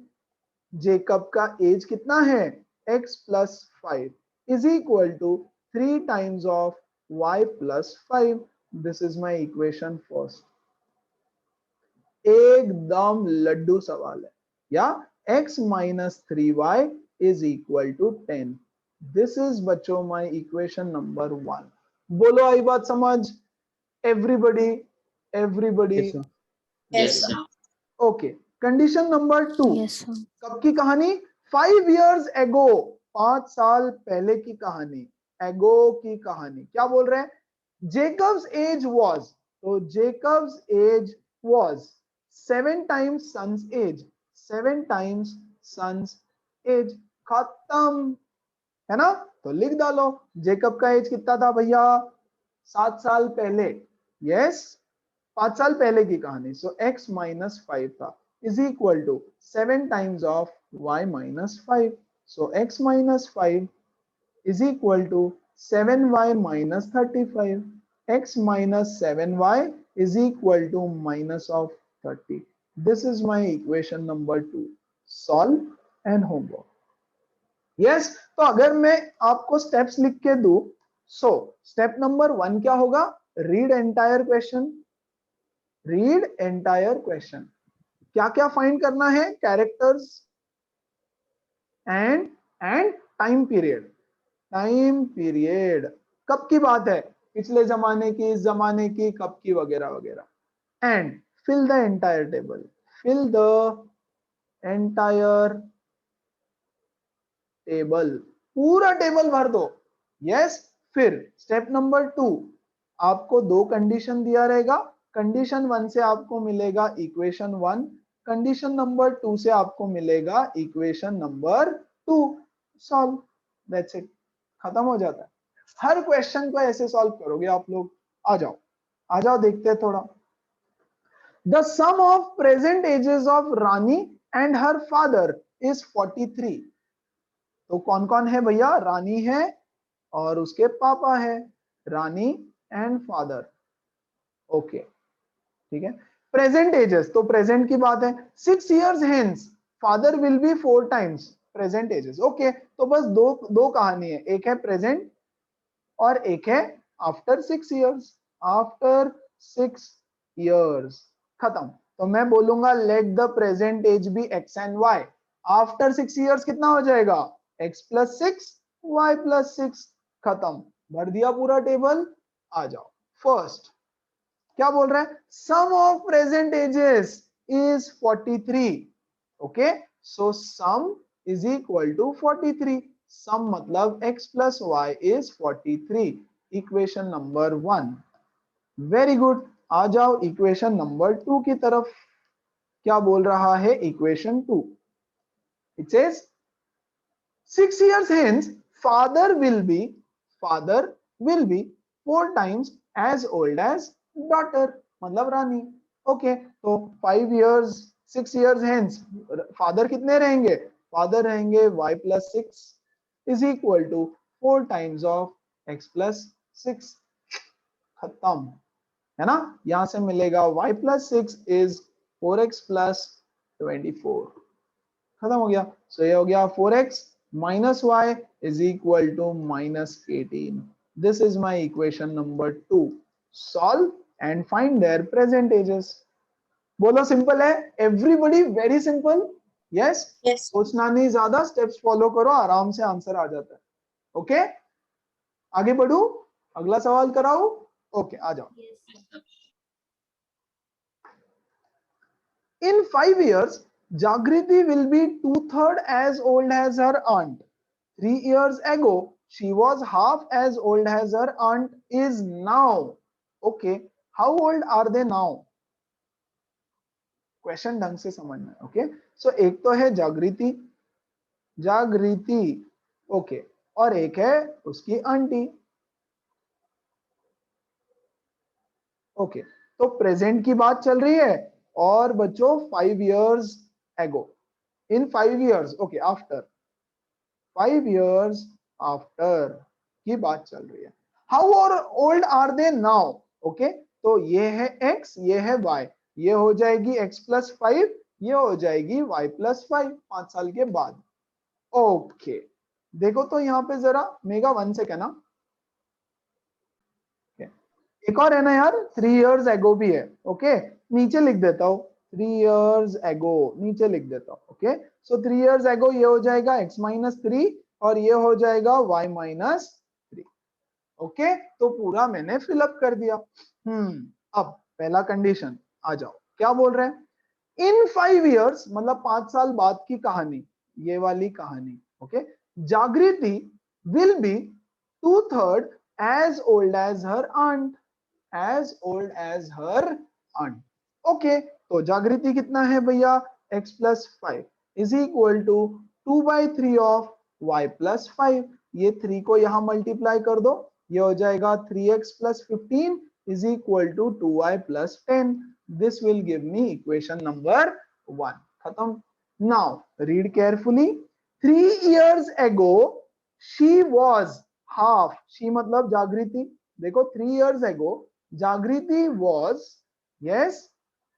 जेकब का एज कितना है, x plus 5 is equal to 3 times of y plus 5। This is my equation first। एकदम लड्डू सवाल है, या x minus 3y is equal to 10। This is बच्चों my equation number 1। बोलो आई बात समझ, everybody, everybody, yes sir yes sir okay. Condition number 2, Yes, sir. कब की कहानी, 5 years ago 5 साल पहले की कहानी, एगो की कहानी। क्या बोल रहे हैं, जेकब्स एज वाज, तो Jacob's age was 7 times son's age, 7 times son's age, खत्म, है ना। तो लिख डालो, जेकब का एज कितना था भैया, 7 साल पहले, यस, 5 साल पहले की कहानी। सो x minus 5 था, is equal to 7 times of y minus 5। So x minus 5 is equal to 7y minus 35। x minus 7y is equal to minus of 30। This is my equation number 2। Solve and homework। Yes, तो अगर मैं आपको steps लिख के दूं so step number 1 क्या होगा? Read entire question, read entire question. क्या क्या फाइंड करना है? Characters and time period. Time period कब की बात है? पिछले जमाने की, इस जमाने की, कब की, वगैरह वगैरह। And fill the entire table, fill the entire table, पूरा टेबल भर दो। यस। फिर स्टेप नंबर 2, आपको दो कंडीशन दिया रहेगा। कंडीशन 1 से आपको मिलेगा इक्वेशन 1, कंडीशन नंबर 2 से आपको मिलेगा equation number 2। Solve, that's it, खत्म हो जाता है। हर क्वेश्चन को ऐसे सॉल्व करोगे आप लोग। आ जाओ आ जाओ, देखते हैं थोड़ा। The sum of present ages of Rani and her father is 43। तो कौन कौन है भैया? रानी है और उसके पापा है, रानी एंड फादर। ओके, ठीक है। प्रेजेंट एजेस, तो प्रेजेंट की बात है। 6 years hence father will be 4 times present ages. Okay, तो बस दो कहानी है, एक है प्रेजेंट और एक है आफ्टर 6 years। आफ्टर 6 years, खत्म। तो मैं बोलूंगा let the present age be x and y। After 6 years कितना हो जाएगा? x plus 6 y plus 6, खत्म, भर दिया पूरा टेबल। आ जाओ। फर्स्ट क्या बोल रहा है? Sum of present ages is 43। Okay, so sum is equal to 43। Sum मतलब x plus y is 43, equation number 1। Very good. आ जाओ इक्वेशन नंबर 2 की तरफ। क्या बोल रहा है equation 2? It says 6 years hence father will be 4 times as old as daughter, मतलब रानी। ओके, तो 5 years 6 years hence फादर कितने रहेंगे? फादर रहेंगे y plus 6 is equal to 4 times of x plus 6। खत्म, है ना? यहां से मिलेगा y plus 6 is 4x plus 24। खत्म हो गया। सो ये हो गया 4x minus y is equal to minus 18। This is my equation number 2। Solve and find their present ages। बोलो सिंपल है? Everybody very simple. Yes, Yes. सोचना नहीं ज्यादा, स्टेप्स फॉलो करो, आराम से आंसर आ जाता है। ओके, आगे बढ़ू, अगला सवाल कराओ। ओके, आ जाओ। In 5 years, Jagriti will be 2/3 as old as her aunt. 3 years ago, she was half as old as her aunt is now. Okay, how old are they now? Question ढंग से समझना। Okay, सो एक तो है जागृति, okay, और एक है उसकी आंटी। ओके, तो प्रेजेंट की बात चल रही है। और बच्चों 5 years ago, in 5 years, okay, after 5 years after की बात चल रही है। How old are they now? Okay, तो ये है x, ये है y, ये हो जाएगी x plus 5, ये हो जाएगी y plus 5, 5 साल के बाद। ओके, देखो तो यहाँ पे जरा मेगा 1 से कहना। एक और है ना यार, 3 years ago भी है। ओके, नीचे लिख देता हूँ 3 years ago, नीचे लिख देता हूँ। ओके, सो 3 years ago ये हो जाएगा x minus 3 और ये हो जाएगा y minus 3। ओके, तो पूरा मैंने फिलअप कर दिया। अब पहला कंडीशन, आ जाओ, क्या बोल रहे हैं? इन 5 years मतलब 5 साल बाद की कहानी, ये वाली कहानी। ओके, जागृति will be 2/3 as old as her aunt, as old as her aunt। Okay, तो जागृति कितना है भैया? x plus 5 is equal to 2/3 of y plus 5। ये 3 को यहां मल्टीप्लाई कर दो, ये हो जाएगा 3x plus 15 is equal to 2y plus 10। This will give me equation number 1। खत्म। Now read carefully। 3 years ago she was half, she मतलब जागृति। देखो 3 years ago Jagriti was, yes,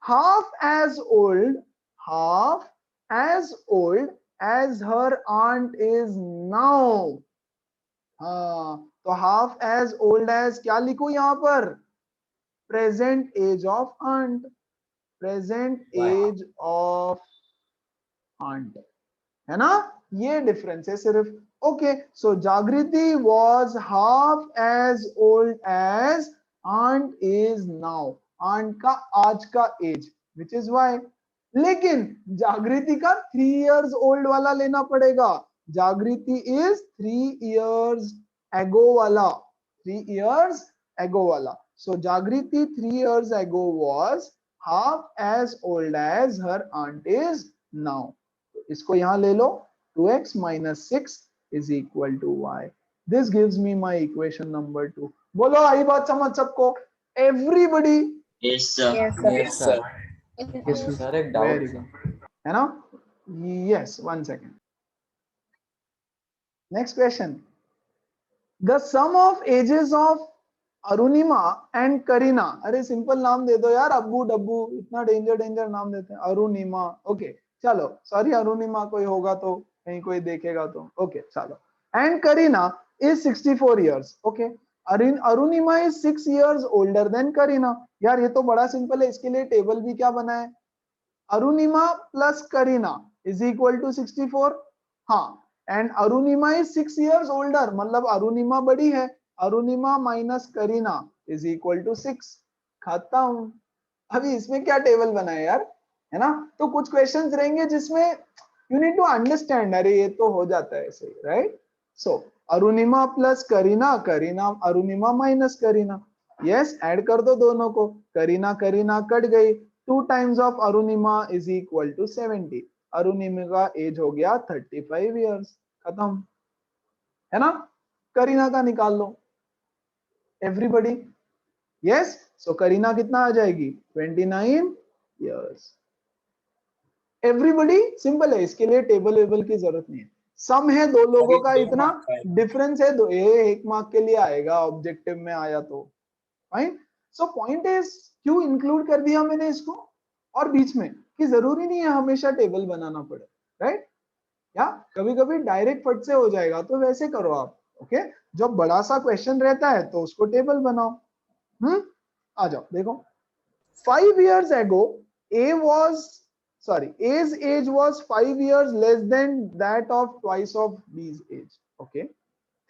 half as old as her aunt is now। हाँ, तो half as old as क्या लिखूं यहाँ पर? Present age of aunt, present age of aunt, है ना? ये डिफरेंस है सिर्फ। Okay, so Jagriti was half as old as aunt is now, aunt का आज का एज, विच इज वाई। लेकिन जागृति का 3 इयर्स ओल्ड वाला लेना पड़ेगा। जागृति इज 3 इयर्स एगो वाला, 3 इयर्स एगो वाला। सो जागृति 3 years ago was half as old as her aunt is now. इसको यहां ले लो, 2x minus 6 is equal to y. This gives me my equation number 2. बोलो, आई बात समझ सबको? Everybody? Yes, sir. Yes, sir. Yes, sir. Sir, एक doubt Very है. good. है ना? Yes, 1 second. Next question. The sum of ages of Arunima and Kareena, अरे simple नाम दे दो यार, अब्बू डब्बू, इतना डेंजर नाम देते हैं। अरुणिमा, ओके चलो, सॉरी अरुणिमा कोई होगा तो कहीं कोई देखेगा तो, ओके चलो। And Kareena is 64 years, okay. Arunima is 6 years older than Kareena. यार ये तो बड़ा सिंपल है, इसके लिए टेबल भी क्या बना है? Arunima plus Kareena is equal to 64। हाँ, and Arunima is 6 years older, मतलब अरुणिमा बड़ी है। Arunima minus Kareena is equal to 6। खत्म। अभी इसमें क्या टेबल बना है यार, है ना? तो कुछ क्वेश्चंस रहेंगे जिसमें यू नीड टू अंडरस्टैंड, अरे ये तो हो जाता है ऐसे, right? So Arunima plus Kareena, Kareena Arunima minus Kareena, yes, add कर दो दोनों को। करीना करीना कट गई, 2 times of Arunima is equal to 70। Arunima का एज हो गया 35 इयर्स। खत्म, है ना? करीना का निकाल लो एवरीबडी। यस, सो करीना कितना आ जाएगी? 29 इयर्स। एवरीबडी, सिंपल है, इसके लिए टेबल वेबल की जरूरत नहीं है। सम है दो लोगों का, इतना डिफरेंस है, दो एक मार्क के लिए आएगा, ऑब्जेक्टिव में आया तो फाइन। सो पॉइंट इज, क्यों इंक्लूड कर दिया मैंने इसको और बीच में, कि जरूरी नहीं है हमेशा टेबल बनाना पड़े, राइट? या कभी कभी डायरेक्ट फट से हो जाएगा, तो वैसे करो आप, ओके? जब बड़ा सा क्वेश्चन रहता है तो उसको टेबल बनाओ। आ जाओ देखो। 5 years ago A's age was 5 years less than that of twice of B's age, okay?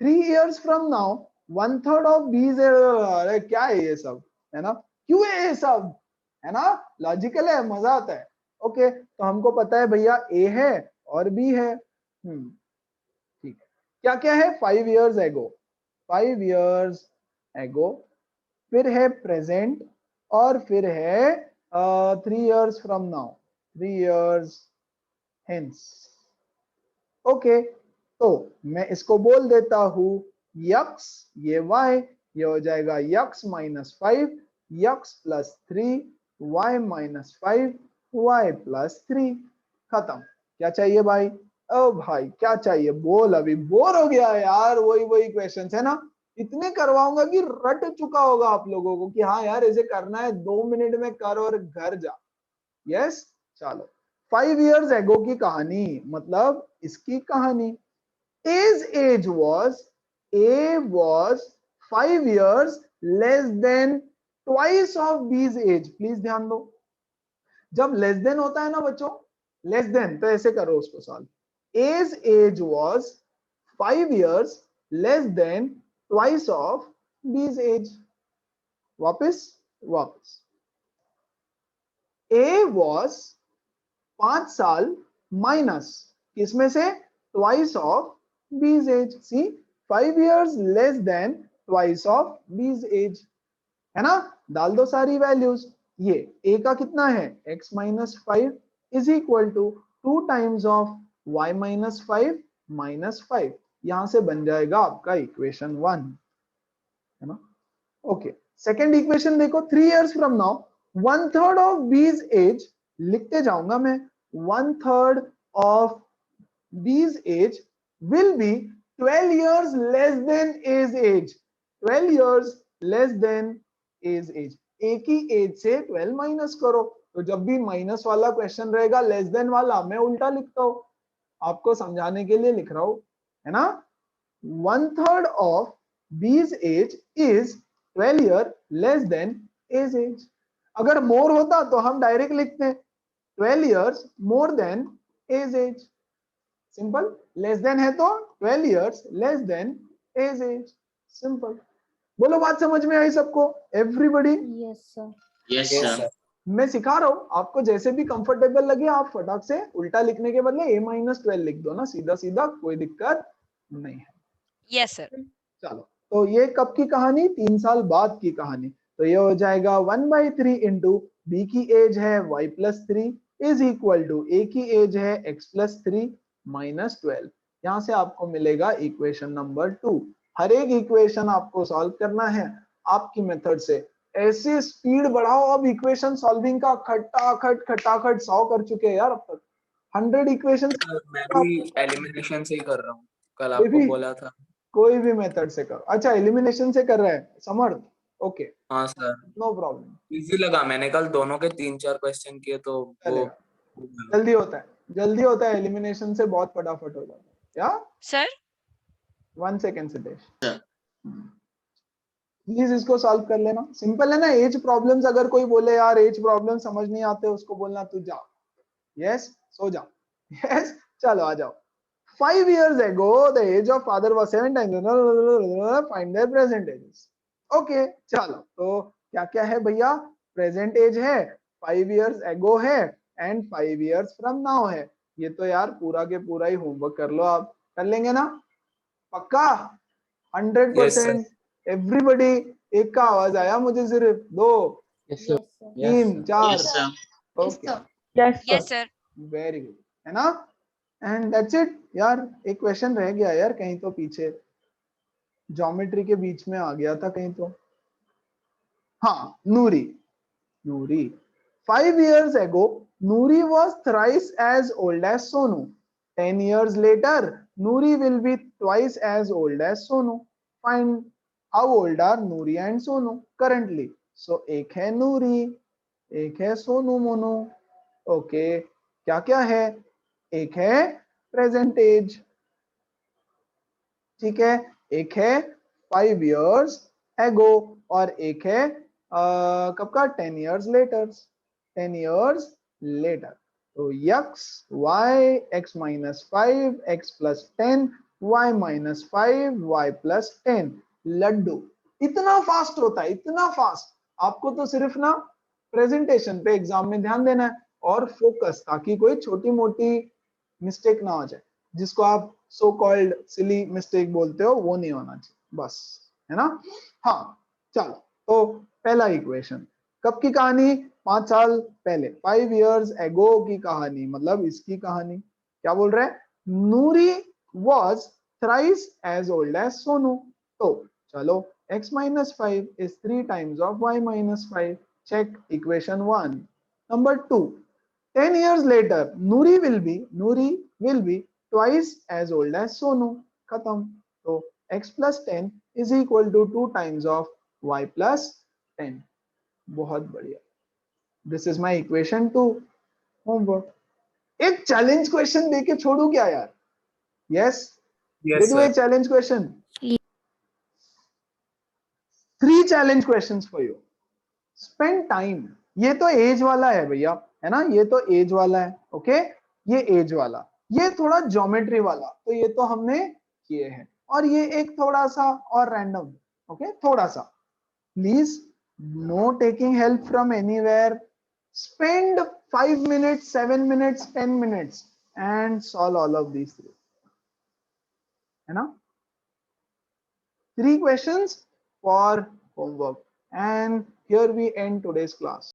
3 years from now 1/3 of B's age, अरे क्या है ये सब, है ना? क्यों है ये सब, है ना? लॉजिकल है, मजा आता है। ओके, तो हमको पता है भैया A है और B है। ठीक है, क्या क्या है? 5 years ago, 5 years ago, फिर है प्रेजेंट, और फिर है 3 years from now, 3 years hence। Okay, तो मैं इसको बोल देता हूं यक्स, ये y, ये हो जाएगा x minus 5, x plus 3, y minus 5, y plus 3। खत्म। क्या चाहिए भाई? ओ भाई क्या चाहिए बोल, अभी बोर हो गया यार, वही क्वेश्चंस है ना? इतने करवाऊंगा कि रट चुका होगा आप लोगों को कि हाँ यार ऐसे करना है, 2 मिनट में कर और घर जा। यस, चलो 5 years ago की कहानी, मतलब इसकी कहानी। A's age was, A was 5 years less than twice of B's age। Please ध्यान दो, जब लेस देन होता है ना बच्चों, लेस देन, तो ऐसे करो उसको solve. A's age was 5 years less than twice of B's age। वापस A was 5 साल माइनस किसमें से? Twice of B's age। See, 5 years less than twice of B's age, है ना? डाल दो सारी वैल्यूज। ये A का कितना है? x minus 5 is equal to 2 times of y minus 5 minus 5। यहां से बन जाएगा आपका इक्वेशन 1, है ना? ओके, सेकेंड इक्वेशन देखो। 3 years from now 1/3 of B's age, लिखते जाऊंगा मैं, 1/3 of B's age will be 12 years less than A's age। 12 years less than A's age। A की एज से 12 माइनस करो, तो जब भी माइनस वाला क्वेश्चन रहेगा, लेस देन वाला, मैं उल्टा लिखता हूं, आपको समझाने के लिए लिख रहा हूं, है ना? 1/3 of B's age is 12 year less than A's age. अगर more होता तो हम डायरेक्ट लिखते 12 years more than A's age. Simple. Less than है तो 12 years less than A's age. Simple. बोलो बात समझ में आई सबको? Everybody? Yes, sir. Yes, Yes, sir. sir. मैं सिखा रहा हूं, आपको जैसे भी कंफर्टेबल लगे आप फटाक से उल्टा लिखने के बदले A-12 लिख दो ना, सीधा सीधा, कोई दिक्कत नहीं है. Yes, sir. चलो, तो ये कब की कहानी? 3 साल बाद की कहानी. तो ये हो जाएगा 1/3 इंटू बी की एज है y+3 इज इक्वल टू ए की एज है x+3 माइनस 12. यहां से आपको मिलेगा इक्वेशन नंबर 2. हर एक इक्वेशन आपको सॉल्व करना है आपकी मेथड से. ऐसे स्पीड बढ़ाओ, अब इक्वेशन सॉल्विंग का खटाखट 100 कर चुके हैं यार अब तक. 100 इक्वेशन. मैं भी एलिमिनेशन से ही कर रहा हूँ, कल ये आपको भी? बोला था. कोई भी मेथड से करो. अच्छा, एलिमिनेशन से कर रहा है समर्थ? ओके, हाँ सर, नो प्रॉब्लम. इजी लगा. मैंने कल दोनों के 3-4 क्वेश्चन किए तो वो चलेगा. जल्दी होता है, जल्दी होता है. एलिमिनेशन से बहुत फटाफट हो जाता है. या Sir, 1 second Siddhesh, Sir. Please इसको सॉल्व कर लेना. सिंपल है ना. एज प्रॉब्लम्स अगर कोई बोले यार एज प्रॉब्लम समझ नहीं आते, उसको बोलना तू जा. यस, सो जा. यस, चलो आ जाओ. 5 years ago the age of father was 7 times. Find their present ages. Okay, चलो. तो क्या क्या है भैया? प्रेजेंट एज है, 5 years ago है, एंड 5 years from now है. ये तो यार पूरा के पूरा ही होमवर्क कर लो. आप कर लेंगे ना? पक्का? 100%. एवरीबॉडी. एक का आवाज आया मुझे, सिर्फ 2, Yes, sir. 3, 4. Yes, sir. Okay, yes, sir. Very good. है ना? एंड दैट्स इट यार. एक क्वेश्चन रह गया यार कहीं तो पीछे, ज्योमेट्री के बीच में आ गया था कहीं तो. हाँ, नूरी. 5 years ago Nuri was thrice as old as Sonu. 10 years later Nuri will be twice as old as Sonu. Find how old are Nuri and Sonu currently. So एक है नूरी, एक है सोनू मोनू. ओके, क्या क्या है? एक है प्रेजेंट एज, ठीक है, एक है 5 years ago और एक है कब का? 10 years later. 10 years later. तो x y x minus 5 x plus 10 y minus 5 y plus 10. Laddu. इतना फास्ट होता है, इतना फास्ट. आपको तो सिर्फ ना प्रेजेंटेशन पे एग्जाम में ध्यान देना है और फोकस, ताकि कोई छोटी मोटी मिस्टेक ना हो जाए, जिसको आप सो कॉल्ड सिली मिस्टेक बोलते हो, वो नहीं होना चाहिए बस. है ना? हाँ, चलो. तो पहला इक्वेशन कब की कहानी? 5 साल पहले, 5 years ago की कहानी, मतलब इसकी कहानी. क्या बोल रहे हैं? नूरी was thrice as old as Sonu. तो चलो, x minus 5 is 3 times of y minus 5. Check equation 1. Number 2, 10 years later Nuri will be twice as old as Sonu. खत्म. तो x plus 10 is equal to 2 times of y plus 10. बहुत बढ़िया. This is my equation 2. Homework. एक challenge question देके छोड़ू क्या यार? Yes, Yes, do a sir. challenge question. 3 challenge questions for you. Spend time. ये तो एज वाला है भैया, है ना? ये तो एज वाला है. ओके, ये एज वाला, ये थोड़ा ज्योमेट्री वाला, तो ये तो हमने किए हैं. और ये एक थोड़ा सा और रैंडम. ओके, थोड़ा सा. Please no taking help from anywhere. Spend 5 minutes, 7 minutes, 10 minutes and solve all of these 3. है ना? 3 questions for homework. And here we end today's class.